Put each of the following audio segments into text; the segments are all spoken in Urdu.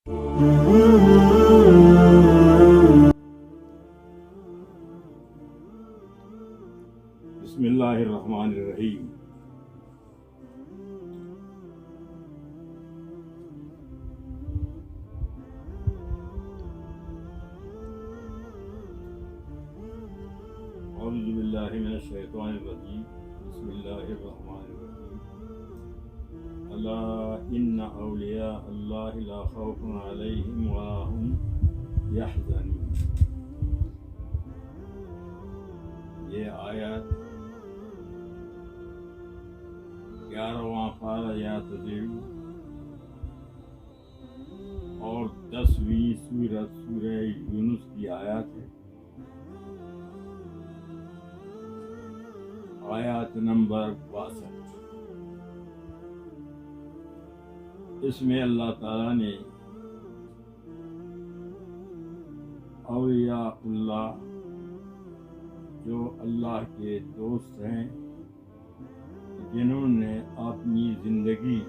بسم اللہ الرحمن الرحیم۔ اعوذ باللہ من الشیطان الرجیم، بسم اللہ الرحمن الرحیم۔ الا ان اولیاء اللہ لا خوف علیہم ولا هم یحزنون۔ یہ آیت 11واں پارہ یا تدیو اور 10ویں سورت سورہ یونس کی آیات ہے۔ آیات نمبر 62۔ اس میں اللہ تعالیٰ نے اولیاء اللہ جو اللہ کے دوست ہیں، جنہوں نے اپنی زندگی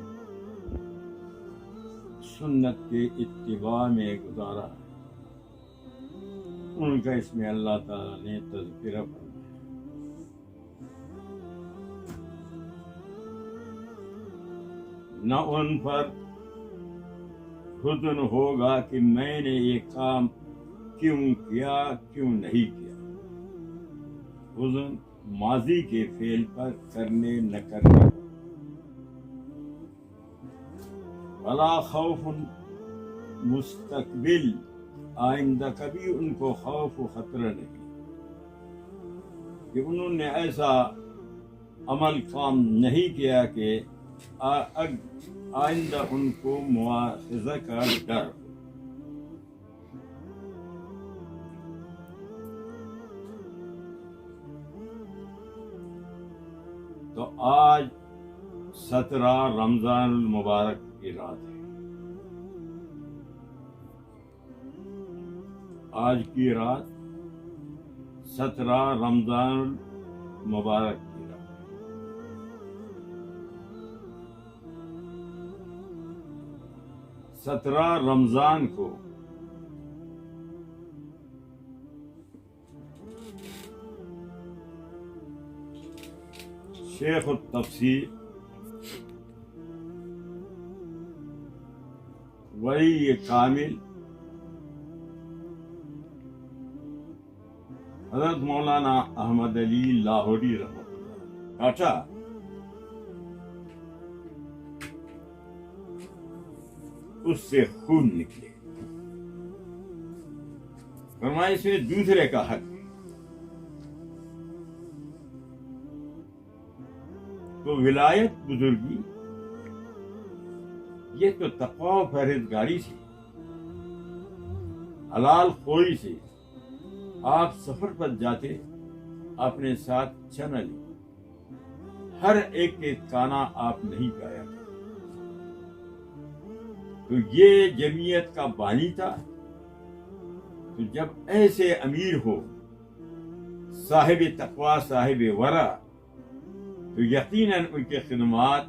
سنت کے اتباع میں گزارا، ان کا اس میں اللہ تعالیٰ نے تذکرہ فرمایا۔ نہ ان پر حزن ہوگا کہ میں نے یہ کام کیوں کیا، کیوں نہیں کیا۔ حزن ماضی کے فعل پر کرنے نہ کرنے، ولا خوف مستقبل، آئندہ کبھی ان کو خوف و خطرہ نہیں کہ انہوں نے ایسا عمل کام نہیں کیا کہ آئندہ ان کو مواخذہ کا ڈر۔ تو آج 17 رمضان المبارک کی رات ہے۔ آج کی رات 17 رمضان المبارک کی رات ہے۔ سترہ رمضان کو شیخ التفسیر ولی کامل حضرت مولانا احمد علی لاہوری رحمۃ اللہ کاٹا اس سے خون نکلے۔ فرمایا اس میں دوسرے کا حق ہے، تو ولایت بزرگی یہ تو تقوی و پرہیزگاری سے، حلال خوری سے آپ سفر پر جاتے اپنے ساتھ چنا لے، ہر ایک کے کانا آپ نہیں پایا، تو یہ جمعیت کا بانی تھا۔ تو جب ایسے امیر ہو، صاحب تقوی، صاحب ورع، تو یقیناً ان کے خدمات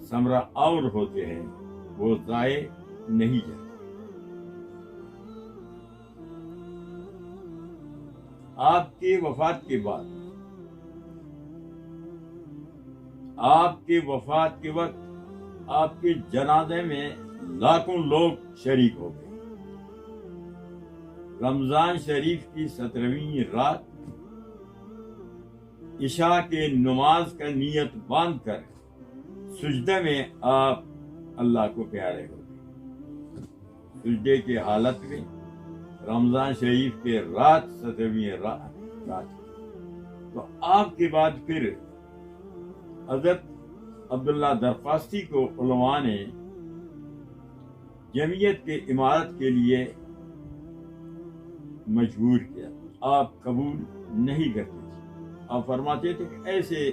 ثمرہ اور ہوتے ہیں، وہ ضائع نہیں جاتے۔ آپ کی وفات کے وقت آپ کے جنازے میں لاکھوں لوگ شریک ہو گئے۔ رمضان شریف کی 17ویں رات عشاء کے نماز کا نیت باندھ کر سجدے میں آپ اللہ کو پیارے ہو گئے۔ سجدے کی حالت میں رمضان شریف کے رات 17ویں رات، تو آپ کے بعد پھر حضرت عبداللہ درخواستی کو علماء نے جمعیت کے امارت کے لیے مجبور کیا۔ آپ قبول نہیں کرتے تھے، آپ فرماتے تھے کہ ایسے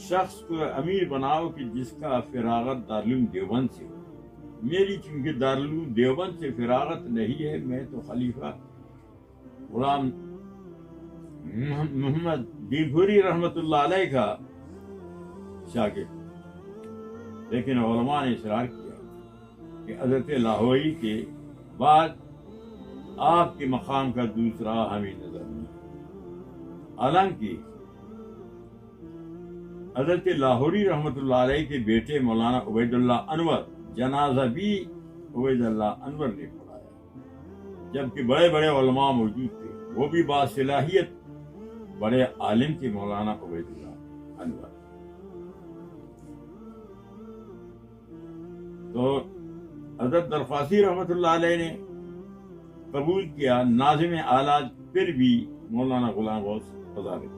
شخص کو امیر بناؤ کہ جس کا فراغت دارالعلوم دیوبند سے ہو۔ میری چونکہ دارالعلوم دیوبند سے فراغت نہیں ہے، میں تو خلیفہ غلام محمد دیگھوری رحمت اللہ علیہ کا شاگرد، لیکن علماء نے اصرار کیا کہ حضرت لاہوری کے بعد آپ کے مقام کا دوسرا ہمیں نظر نہیں. حالانکہ حضرت لاہوری رحمۃ اللہ علیہ کے بیٹے مولانا عبید اللہ انور جنازہ بھی عبید اللہ انور نے پڑھایا، جبکہ بڑے بڑے علماء موجود تھے، وہ بھی باصلاحیت بڑے عالم تھے مولانا عبید اللہ انور. تو حضرت درخواسی رحمۃ اللہ علیہ نے قبول کیا. ناظم اعلیٰ پھر بھی مولانا غلام غوث ہزاروی.